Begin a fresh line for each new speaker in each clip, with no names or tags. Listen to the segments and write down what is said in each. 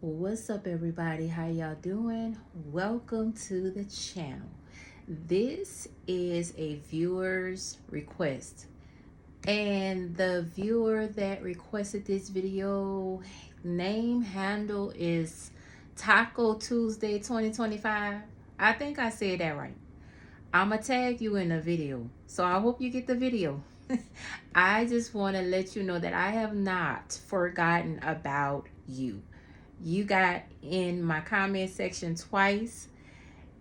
What's up, everybody? How y'all doing? Welcome to the channel. This is a viewer's request, and the viewer that requested this video name handle is Taco Tuesday 2025. I think I said that right. I'ma tag you in the video, so I hope you get the video. I just want to let you know that I have not forgotten about you. You got in my comment section twice,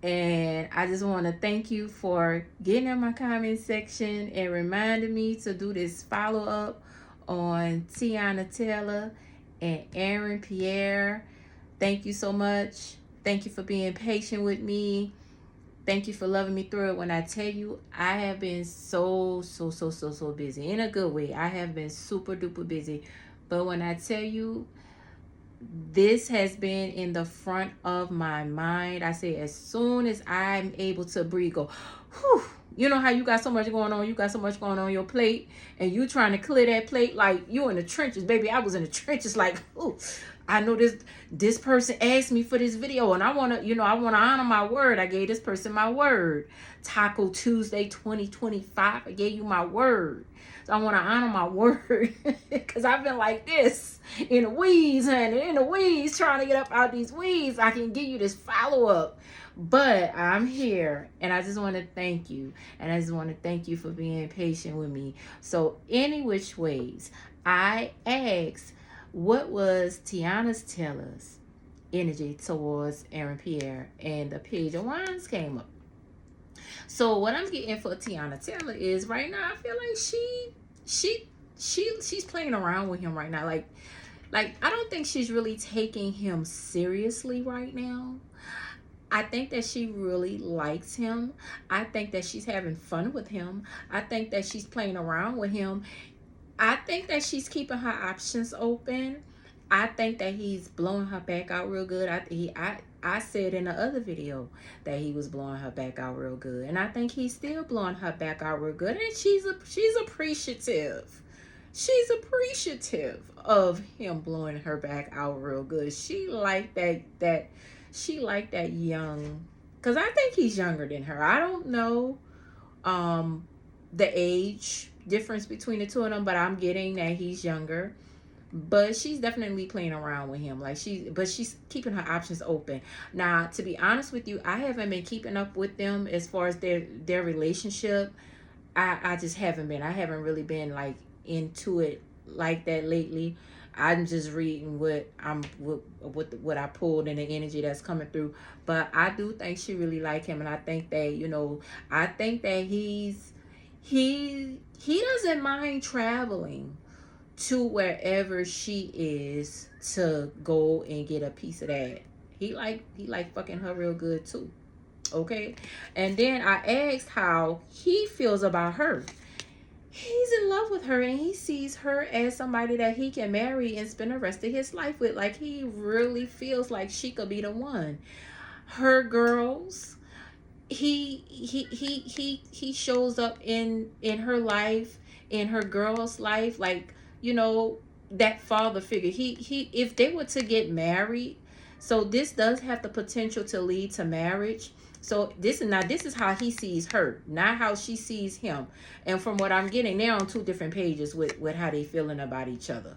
and I just want to thank you for getting in my comment section and reminding me to do this follow up on Teyanna Taylor and Pierre. Thank you so much. Thank you for being patient with me. Thank you for loving me through it. When I tell you, I have been so busy in a good way. I have been super duper busy. But when I tell you, this has been in the front of my mind. I say, as soon as I'm able to breathe, go, whew. You know how you got so much going on, you got so much going on your plate, and you trying to clear that plate like you in the trenches, baby. I was in the trenches like, ooh, I know this person asked me for this video, and I want to, I want to honor my word. I gave this person my word. Taco Tuesday 2025, I gave you my word. So I want to honor my word because I've been like this in the weeds, honey, in the weeds, trying to get up out these weeds. I can give you this follow up, but I'm here, and I just want to thank you, and I just want to thank you for being patient with me. So any which ways, I asked, what was Teyanna Taylor's energy towards Pierre, and the page of wands came up. So what I'm getting for Teyanna Taylor is right now I feel like she's playing around with him right now. Like I don't think she's really taking him seriously right now. I think that she really likes him. I think that she's having fun with him. I think that she's playing around with him. I think that she's keeping her options open. I think that he's blowing her back out real good. I said in the other video that he was blowing her back out real good, and I think he's still blowing her back out real good. And she's appreciative. She's appreciative of him blowing her back out real good. She liked that she liked that young, because I think he's younger than her. I don't know the age difference between the two of them, but I'm getting that he's younger. But she's definitely playing around with him. But she's keeping her options open. Now, to be honest with you, I haven't been keeping up with them as far as their relationship. I just haven't been. I haven't really been like into it like that lately. I'm just reading what I pulled and the energy that's coming through. But I do think she really like him, and I think that I think that he doesn't mind traveling to wherever she is to go and get a piece of that. He like fucking her real good too. Okay. And then I asked how he feels about her. He's in love with her, and he sees her as somebody that he can marry and spend the rest of his life with. Like, he really feels like she could be the one. Her girls, he shows up in her life, in her girl's life, like, that father figure. He if they were to get married, so this does have the potential to lead to marriage. So this is how he sees her, not how she sees him. And from what I'm getting, they're on two different pages with how they feeling about each other.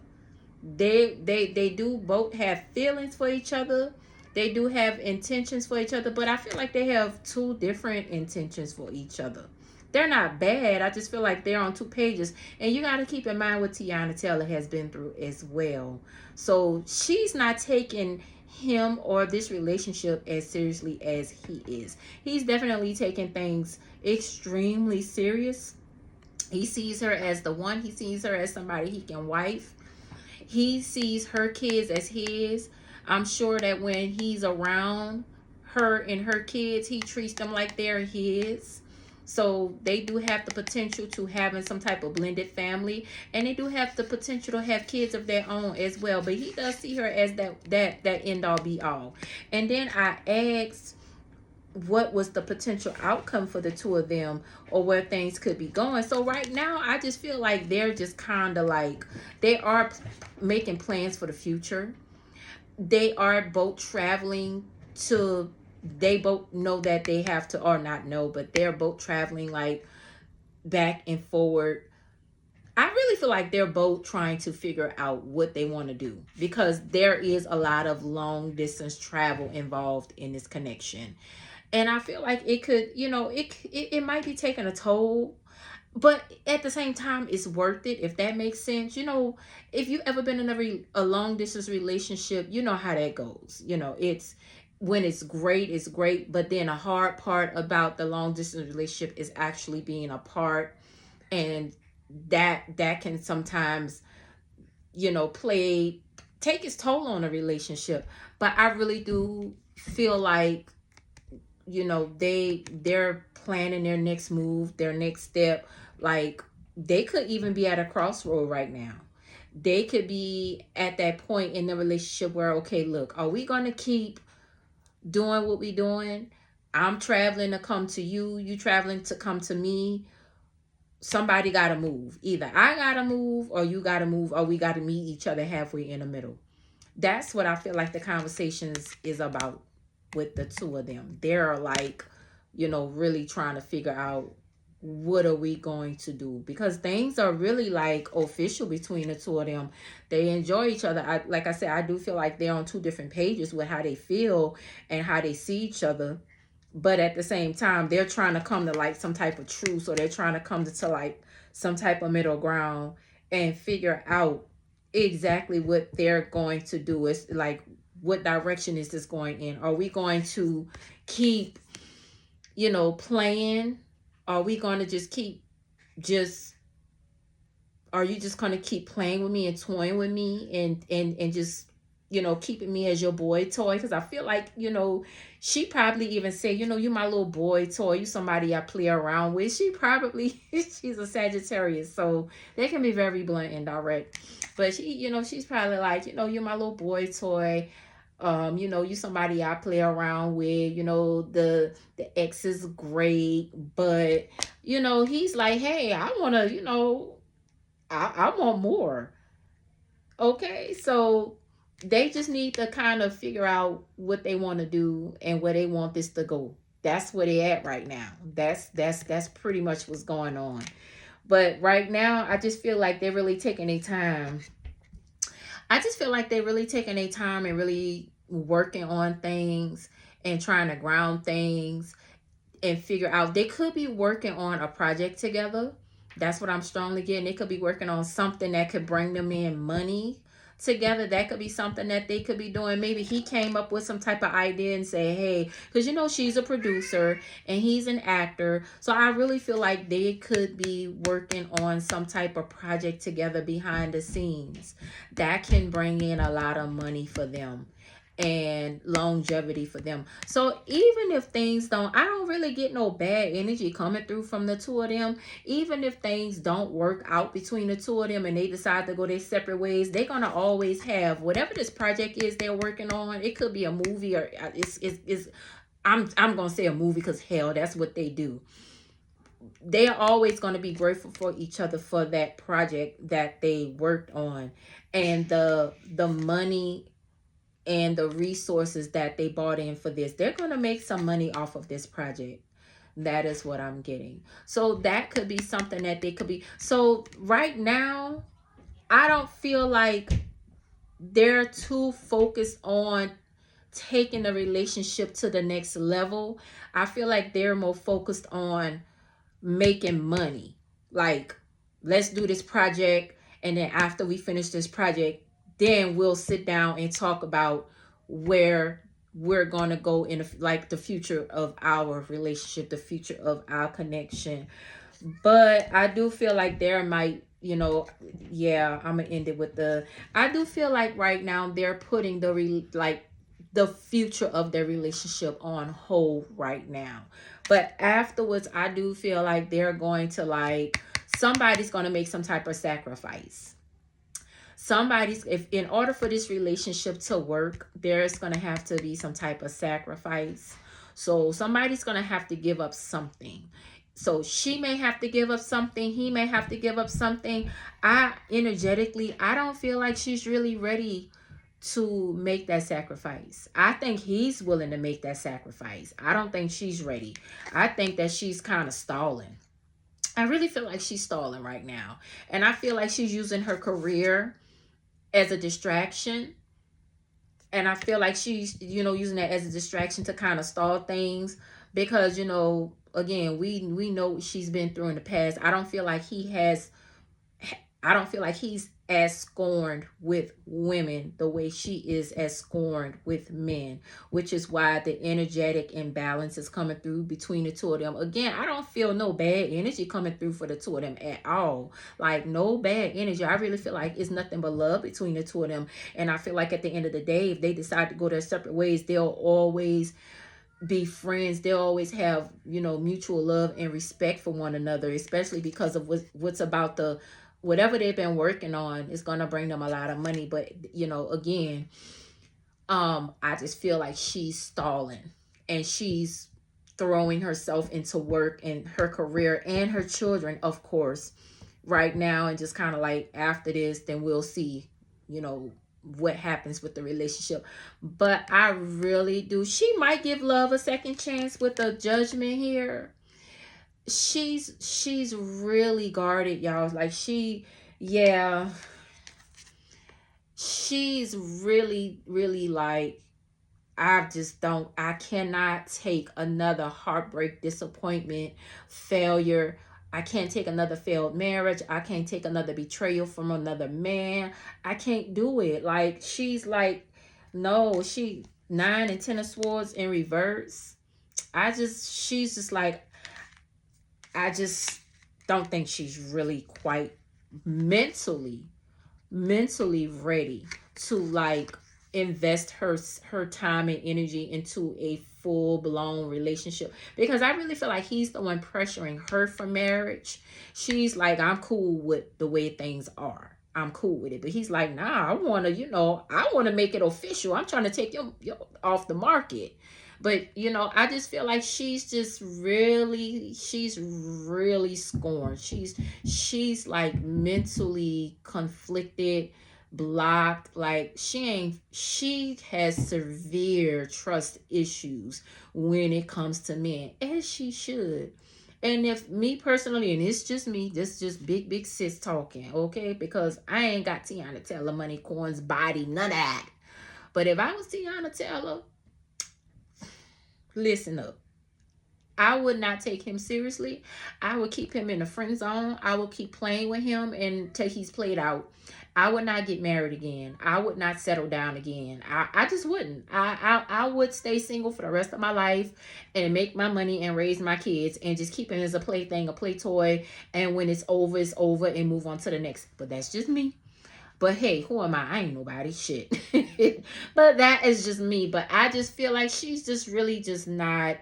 They do both have feelings for each other. They do have intentions for each other, but I feel like they have two different intentions for each other. They're not bad. I just feel like they're on two pages. And you got to keep in mind what Teyanna Taylor has been through as well. So she's not taking him or this relationship as seriously as he is. He's definitely taking things extremely serious. He sees her as the one. He sees her as somebody he can wife. He sees her kids as his. I'm sure that when he's around her and her kids, he treats them like they're his. So they do have the potential to having some type of blended family, and they do have the potential to have kids of their own as well. But he does see her as that end all be all. And then I asked what was the potential outcome for the two of them, or where things could be going. So right now I just feel like they're just kind of like they are making plans for the future. They are both traveling to, they both know that they have to, or not know, but they're both traveling like back and forward. I really feel like they're both trying to figure out what they want to do, because there is a lot of long distance travel involved in this connection. And I feel like it could, it might be taking a toll, but at the same time it's worth it, if that makes sense. If you ever been in a long distance relationship, you know how that goes. It's, when it's great, it's great, but then a hard part about the long distance relationship is actually being apart. And that can sometimes, play, take its toll on a relationship. But I really do feel like, they're planning their next move, their next step. Like, they could even be at a crossroad right now. They could be at that point in the relationship where, okay, look, are we going to keep doing what we doing? I'm traveling to come to you, you traveling to come to me. Somebody got to move. Either I got to move, or you got to move, or we got to meet each other halfway in the middle. That's what I feel like the conversations is about with the two of them. They're like, really trying to figure out, what are we going to do? Because things are really like official between the two of them. They enjoy each other. Like I said, I do feel like they're on two different pages with how they feel and how they see each other. But at the same time, they're trying to come to like some type of truth. So they're trying to come to like some type of middle ground and figure out exactly what they're going to do. Is like, what direction is this going in? Are we going to keep, playing? Are we going to just keep, just, are you just going to keep playing with me and toying with me, and just, keeping me as your boy toy? Because I feel like, she probably even said, you my little boy toy, you somebody I play around with. She probably, she's a Sagittarius, so they can be very blunt and direct. But she, she's probably like, you're my little boy toy. You somebody I play around with. The ex is great, but he's like, hey, I wanna, I want more. Okay, so they just need to kind of figure out what they want to do and where they want this to go. That's where they at right now. That's pretty much what's going on. But right now, I just feel like they're really taking their time. I just feel like they're really taking their time and really working on things and trying to ground things and figure out. They could be working on a project together. That's what I'm strongly getting. They could be working on something that could bring them in money together. That could be something that they could be doing. Maybe he came up with some type of idea and say, hey, because she's a producer and he's an actor. So I really feel like they could be working on some type of project together behind the scenes that can bring in a lot of money for them and longevity for them. So even if things don't, I don't really get no bad energy coming through from the two of them. Even if things don't work out between the two of them and they decide to go their separate ways, they're gonna always have whatever this project is they're working on. It could be a movie, or it's I'm gonna say a movie because hell, that's what they do. They are always going to be grateful for each other for that project that they worked on, and the money and the resources that they bought in for this. They're going to make some money off of this project. That is what I'm getting. So that could be something that they could be. So right now, I don't feel like they're too focused on taking the relationship to the next level. I feel like they're more focused on making money. Like, let's do this project, and then after we finish this project, then we'll sit down and talk about where we're going to go in like the future of our relationship, the future of our connection. But I do feel like there might, yeah, I'm gonna end it with I do feel like right now they're putting the future of their relationship on hold right now. But afterwards, I do feel like they're going to somebody's going to make some type of sacrifice. If in order for this relationship to work, there's going to have to be some type of sacrifice. So somebody's going to have to give up something. So she may have to give up something. He may have to give up something. I don't feel like she's really ready to make that sacrifice. I think he's willing to make that sacrifice. I don't think she's ready. I think that she's kind of stalling. I really feel like she's stalling right now. And I feel like she's using her career as a distraction. And I feel like she's, using that as a distraction to kind of stall things because, again, we know what she's been through in the past. I don't feel like he's as scorned with women the way she is as scorned with men, which is why the energetic imbalance is coming through between the two of them. Again, I don't feel no bad energy coming through for the two of them at all. Like, no bad energy. I really feel like it's nothing but love between the two of them. And I feel like at the end of the day, if they decide to go their separate ways, they'll always be friends. They'll always have, mutual love and respect for one another, especially because of what's about the whatever they've been working on is going to bring them a lot of money. But again, I just feel like she's stalling and she's throwing herself into work and her career and her children, of course, right now. And just kind of like, after this, then we'll see, what happens with the relationship. But I really do. She might give love a second chance with the Judgment here. She's really guarded, y'all. Like, yeah, she's really, really like, I cannot take another heartbreak, disappointment, failure. I can't take another failed marriage. I can't take another betrayal from another man. I can't do it. Like, she's like, no, she 9 and 10 of swords in reverse. She's just like, I just don't think she's really quite mentally ready to like invest her time and energy into a full-blown relationship, because I really feel like he's the one pressuring her for marriage. She's like, I'm cool with the way things are, I'm cool with it. But he's like, nah, I want to make it official. I'm trying to take you off the market. But I just feel like she's really scorned. She's like mentally conflicted, blocked. Like, she has severe trust issues when it comes to men, as she should. And if me personally, and it's just me, this just big sis talking, okay? Because I ain't got Teyanna Taylor money, coins, body, none of that. But if I was Teyanna Taylor, listen up. I would not take him seriously. I would keep him in the friend zone. I would keep playing with him until he's played out. I would not get married again. I would not settle down again. I just wouldn't. I would stay single for the rest of my life and make my money and raise my kids and just keep him as a plaything, a play toy. And when it's over and move on to the next. But that's just me. But hey, who am I? I ain't nobody. Shit. But that is just me. But I just feel like she's just really just not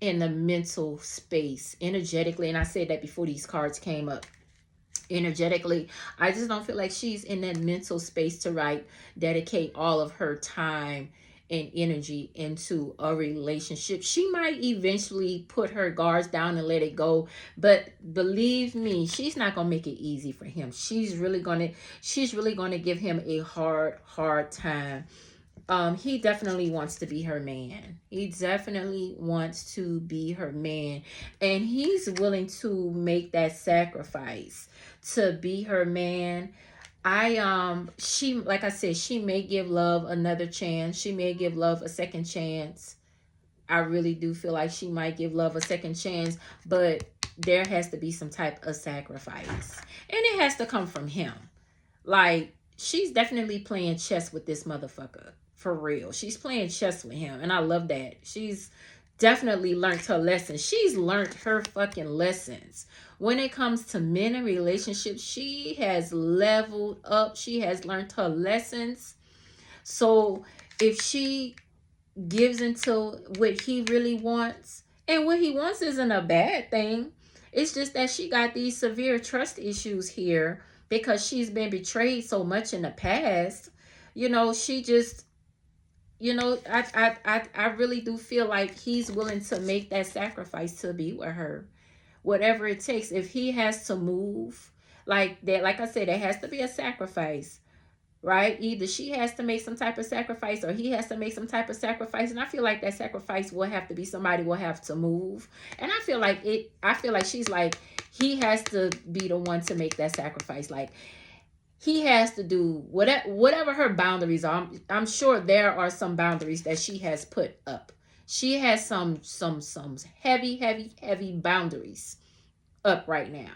in the mental space energetically. And I said that before these cards came up. Energetically, I just don't feel like she's in that mental space to dedicate all of her time and energy into a relationship. She might eventually put her guards down and let it go, but believe me, she's not gonna make it easy for him. She's really gonna give him a hard time. He definitely wants to be her man. He definitely wants to be her man, and he's willing to make that sacrifice to be her man. She, like I said, she may give love another chance. She may give love a second chance. I really do feel like she might give love a second chance, but there has to be some type of sacrifice, and it has to come from him. Like, she's definitely playing chess with this motherfucker. For real. She's playing chess with him. And I love that. She's definitely learned her lessons. She's learned her fucking lessons. When it comes to men and relationships, she has leveled up. She has learned her lessons. So if she gives into what he really wants, and what he wants isn't a bad thing. It's just that she got these severe trust issues here because she's been betrayed so much in the past. She just, I really do feel like he's willing to make that sacrifice to be with her, whatever it takes. If he has to move like that, like I said, there has to be a sacrifice. right? Either she has to make some type of sacrifice or he has to make some type of sacrifice. And I feel like that sacrifice will have to be somebody will have to move. And I feel like she's like, he has to be the one to make that sacrifice. Like, he has to do whatever her boundaries are. I'm sure there are some boundaries that she has put up. She has some heavy boundaries up right now.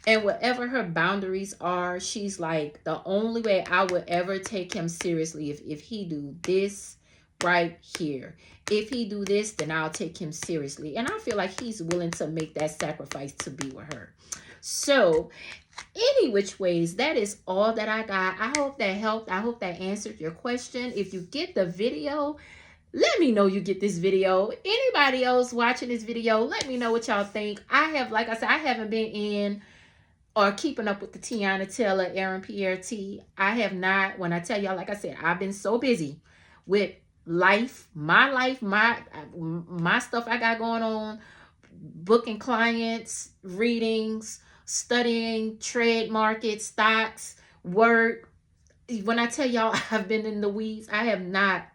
And whatever her boundaries are, she's like, the only way I would ever take him seriously if he do this right here. If he do this, then I'll take him seriously. And I feel like he's willing to make that sacrifice to be with her. So, any which ways, that is all that I got. I hope that helped. I hope that answered your question. If you get the video, let me know you get this video. Anybody else watching this video, let me know what y'all think. I have, like I said, I haven't been in or keeping up with the Teyanna Taylor, Aaron Pierre T. I have not. When I tell y'all, like I said, I've been so busy with life, my stuff I got going on, booking clients, readings, studying trade market, stocks, work. When I tell y'all I've been in the weeds, I have not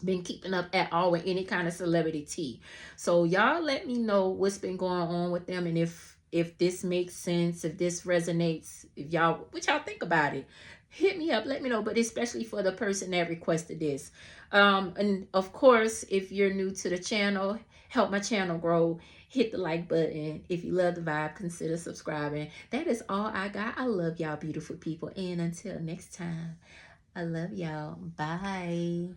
been keeping up at all with any kind of celebrity tea. So y'all let me know what's been going on with them, and if this makes sense, if this resonates, if y'all, what y'all think about it. Hit me up, let me know, but especially for the person that requested this. And of course, if you're new to the channel, help my channel grow, hit the like button. If you love the vibe, consider subscribing. That is all I got. I love y'all beautiful people, and until next time, I love y'all. Bye.